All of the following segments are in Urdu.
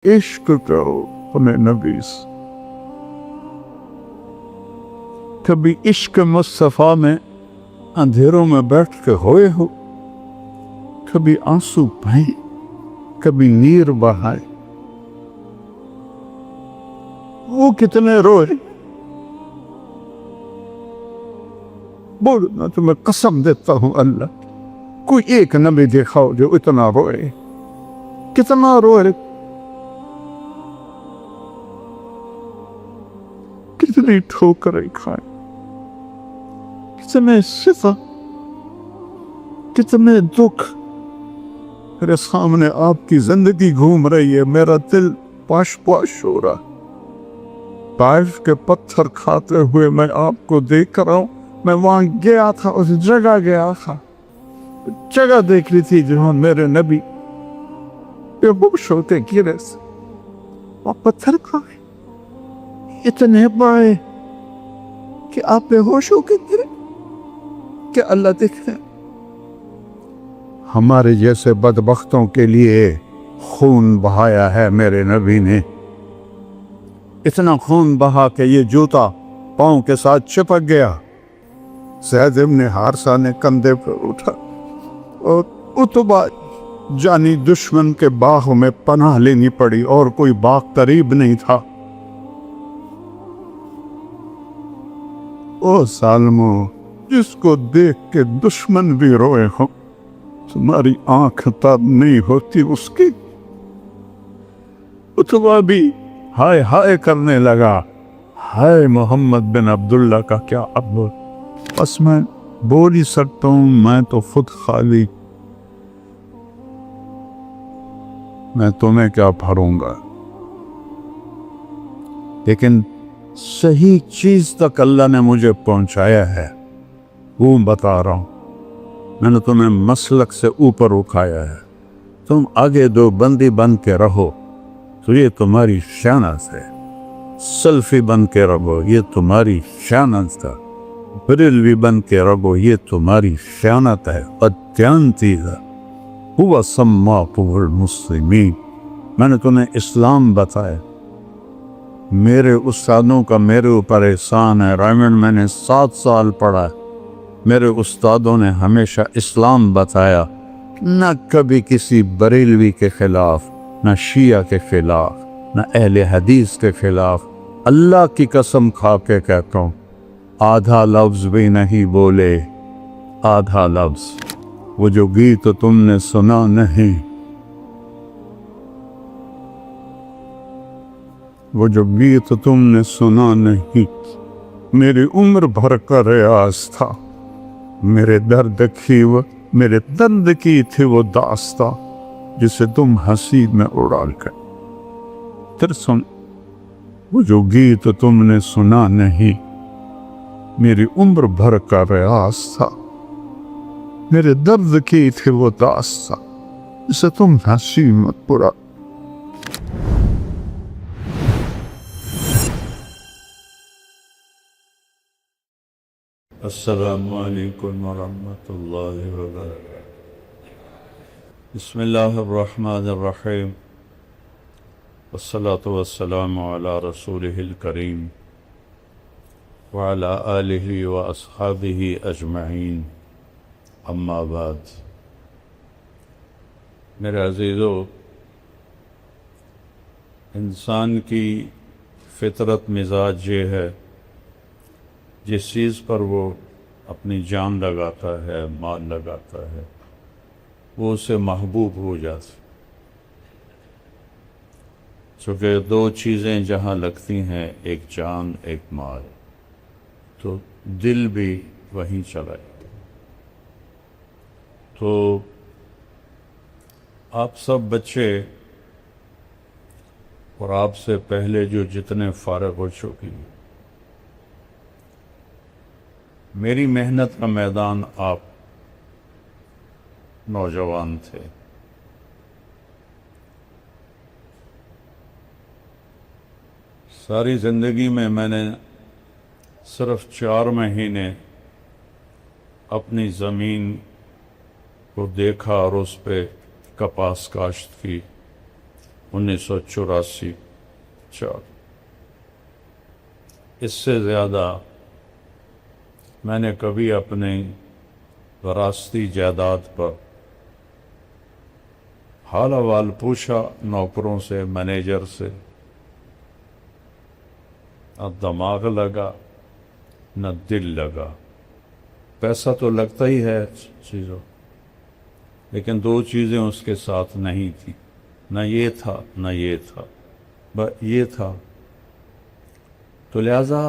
عشق کرو اپنے نبی سے. کبھی عشق مصطفیٰ میں اندھیروں میں بیٹھ کے ہوئے ہو؟ کبھی آنسو بہائے، کبھی نیر بہائے؟ وہ کتنے روئے؟ بولو نا، تمہیں قسم دیتا ہوں اللہ، کوئی ایک نبی دیکھا ہو جو اتنا روئے. کتنا روئے، کتنی ٹھوکریں کھائے، کتنے صفا، کتنے دکھ. میرے سامنے آپ کی زندگی گھوم رہی ہے، میرا دل پاش پاش ہو رہا. طائف کے پتھر کھاتے ہوئے میں آپ کو دیکھ رہا ہوں. میں وہاں گیا تھا، اس جگہ گیا تھا، جگہ دیکھ لی تھی جہاں میرے نبی بے ہوش ہوتے گرے سے. اور پتھر کھائے اتنے بڑے کہ آپ بے ہوش ہو کے گرے کہ اللہ دیکھ رہے. ہمارے جیسے بدبختوں کے لیے خون بہایا ہے میرے نبی نے. اتنا خون بہا کہ یہ جوتا پاؤں کے ساتھ چپک گیا. زید ابن حارثہ نے کندھے پر اٹھا اور اتبا جانی دشمن کے باغ میں پناہ لینی پڑی، اور کوئی باغ قریب نہیں تھا. او ظالمو، جس کو دیکھ کے دشمن بھی روئے ہو، تمہاری آنکھ تب نہیں ہوتی اس کی. اتبا بھی ہائے ہائے کرنے لگا، ہائے محمد بن عبداللہ کا کیا اب. بس میں بول ہی سکتا ہوں، میں تو خود خالی، میں تمہیں کیا بھروں گا. لیکن صحیح چیز تک اللہ نے مجھے پہنچایا ہے، وہ بتا رہا ہوں. میں نے تمہیں مسلک سے اوپر اٹھایا ہے. تم آگے دو بندی بن کے رہو تو یہ تمہاری شانت ہے. سلفی بن کے رہو، یہ تمہاری شانت ہے. بریلوی بن کے رہو، یہ تمہاری شانت ہے. ادیانتی ہے ہوا سماکم المسلمین. میں نے تمہیں اسلام بتایا. میرے استادوں کا میرے اوپر احسان ہے. رائمنڈ میں نے 7 سال پڑھا. میرے استادوں نے ہمیشہ اسلام بتایا، نہ کبھی کسی بریلوی کے خلاف، نہ شیعہ کے خلاف، نہ اہل حدیث کے خلاف. اللہ کی قسم کھا کے کہتا ہوں، آدھا لفظ بھی نہیں بولے. آدھا لفظ. وہ جو گیت تم نے سنا نہیں، وہ جو گیت تم نے سنا نہیں، میری عمر بھر کا ریاض تھا. میرے درد کی تھی وہ داستاں جسے تم ہنسی میں اڑا کر. پھر سن، وہ جو گیت تم نے سنا نہیں، میری عمر بھر کا ریاض تھا. میرے درد کی تھی وہ داستاں جسے تم ہنسی میں اڑا. السلام علیکم ورحمۃ اللہ وبرکاتہ. بسم اللہ الرحمن الرحیم، والصلاة والسلام علی رسولہ الکریم وعلی آلہ واصحابہ اجمعین. اما بعد. میرے عزیزو، انسان کی فطرت مزاج یہ ہے، جس چیز پر وہ اپنی جان لگاتا ہے، مال لگاتا ہے، وہ اسے محبوب ہو جاتا. چونکہ 2 چیزیں جہاں لگتی ہیں، ایک جان ایک مال، تو دل بھی وہیں چلا جاتا. تو آپ سب بچے اور آپ سے پہلے جو جتنے فارغ ہو چکی، میری محنت کا میدان آپ نوجوان تھے. ساری زندگی میں نے صرف 4 مہینے اپنی زمین کو دیکھا اور اس پہ کپاس کاشت کی. 1984 4۔ اس سے زیادہ میں نے کبھی اپنے وراثتی جائیداد پر حال احوال پوچھا نوکروں سے، مینیجر سے، نہ دماغ لگا نہ دل لگا۔ پیسہ تو لگتا ہی ہے چیزوں، لیکن دو چیزیں اس کے ساتھ نہیں تھی، نہ یہ تھا نہ یہ تھا، بس یہ تھا۔ تو لہذا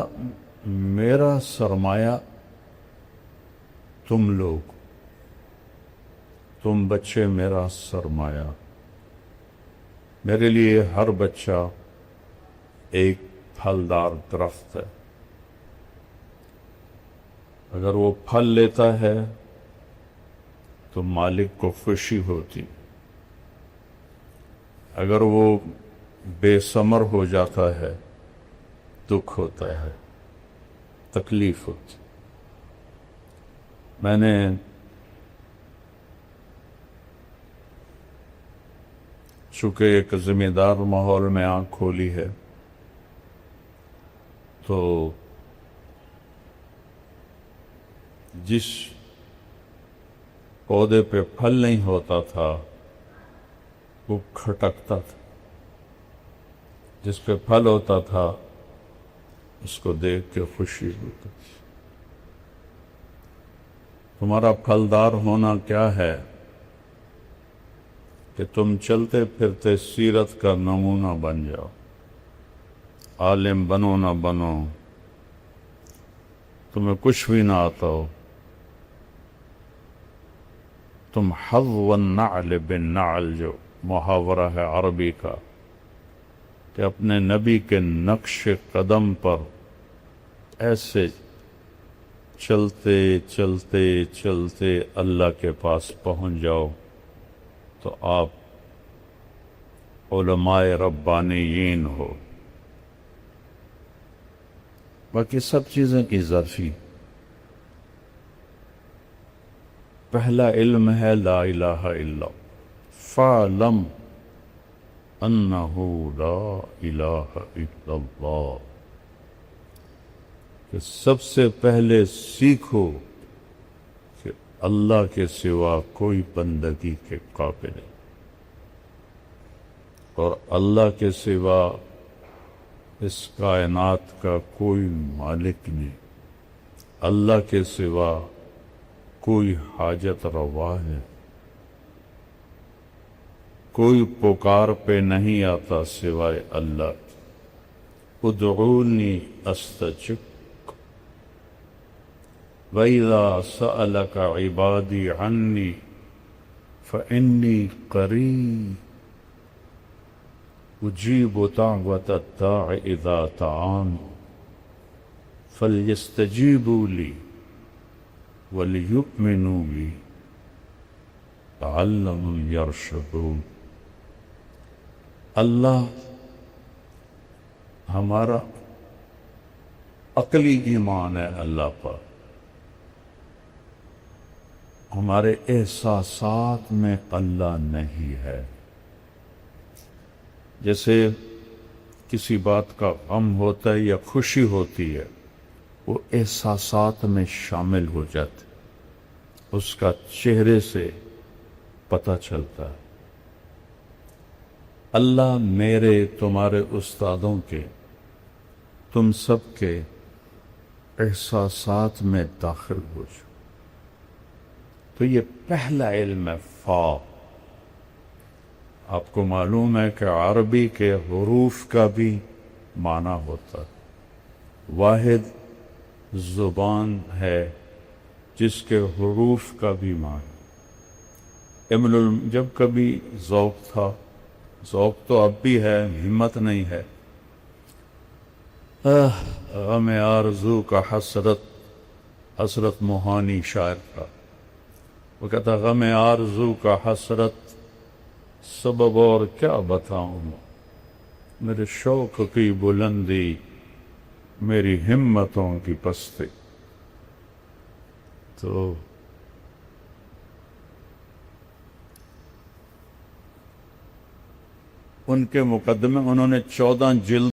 میرا سرمایہ تم لوگ، تم بچے میرا سرمایہ۔ میرے لیے ہر بچہ ایک پھلدار درخت ہے۔ اگر وہ پھل لیتا ہے تو مالک کو خوشی ہوتی، اگر وہ بے ثمر ہو جاتا ہے دکھ ہوتا ہے، تکلیف ہوتی۔ میں نے چونکہ ایک ذمہ دار ماحول میں آنکھ کھولی ہے، تو جس پودے پہ پھل نہیں ہوتا تھا وہ کھٹکتا تھا، جس پہ پھل ہوتا تھا اس کو دیکھ کے خوشی ہوتی تھی۔ تمہارا پھلدار ہونا کیا ہے کہ تم چلتے پھرتے سیرت کا نمونہ بن جاؤ۔ عالم بنو نہ بنو، تمہیں کچھ بھی نہ آتا ہو، تم حظو النعل بالنعل، جو محاورہ ہے عربی کا، کہ اپنے نبی کے نقش قدم پر ایسے چلتے چلتے چلتے اللہ کے پاس پہنچ جاؤ تو آپ علماء ربانیین ہو۔ باقی سب چیزیں کی ظرفی۔ پہلا علم ہے لا الہ الا اللہ، فَاعْلَمْ أَنَّهُ لَا إِلَٰهَ إِلَّا اللَّهُ، کہ سب سے پہلے سیکھو کہ اللہ کے سوا کوئی بندگی کے قابل نہیں، اور اللہ کے سوا اس کائنات کا کوئی مالک نہیں، اللہ کے سوا کوئی حاجت روا ہے، کوئی پکار پہ نہیں آتا سوائے اللہ۔ ادعونی استجب، وَإِذَا سَأَلَكَ عِبَادِي عَنِّي فَإِنِّي قَرِيبٌ أُجِيبُ دَعْوَةَ الدَّاعِ إِذَا دَعَانِ فَلْيَسْتَجِيبُوا لِي وَلْيُؤْمِنُوا بِي لَعَلَّهُمْ يَرْشُدُونَ۔ اللہ ہمارا عقلی ایمان ہے اللہ پر، ہمارے احساسات میں اللہ نہیں ہے۔ جیسے کسی بات کا غم ہوتا ہے یا خوشی ہوتی ہے، وہ احساسات میں شامل ہو جاتے، اس کا چہرے سے پتہ چلتا ہے۔ اللہ میرے، تمہارے استادوں کے، تم سب کے احساسات میں داخل ہو جاؤ۔ تو یہ پہلا علم ہے فا۔ آپ کو معلوم ہے کہ عربی کے حروف کا بھی معنی ہوتا ہے، واحد زبان ہے جس کے حروف کا بھی معنی۔ جب کبھی ذوق تھا، ذوق تو اب بھی ہے، ہمت نہیں ہے، غم آرزو کا حسرت موہانی شاعر کا، وہ کہتا غم آرزو کا حسرت سبب اور کیا بتاؤں، میرے شوق کی بلندی میری ہمتوں کی پستی۔ تو ان کے مقدمے انہوں نے 14 جلد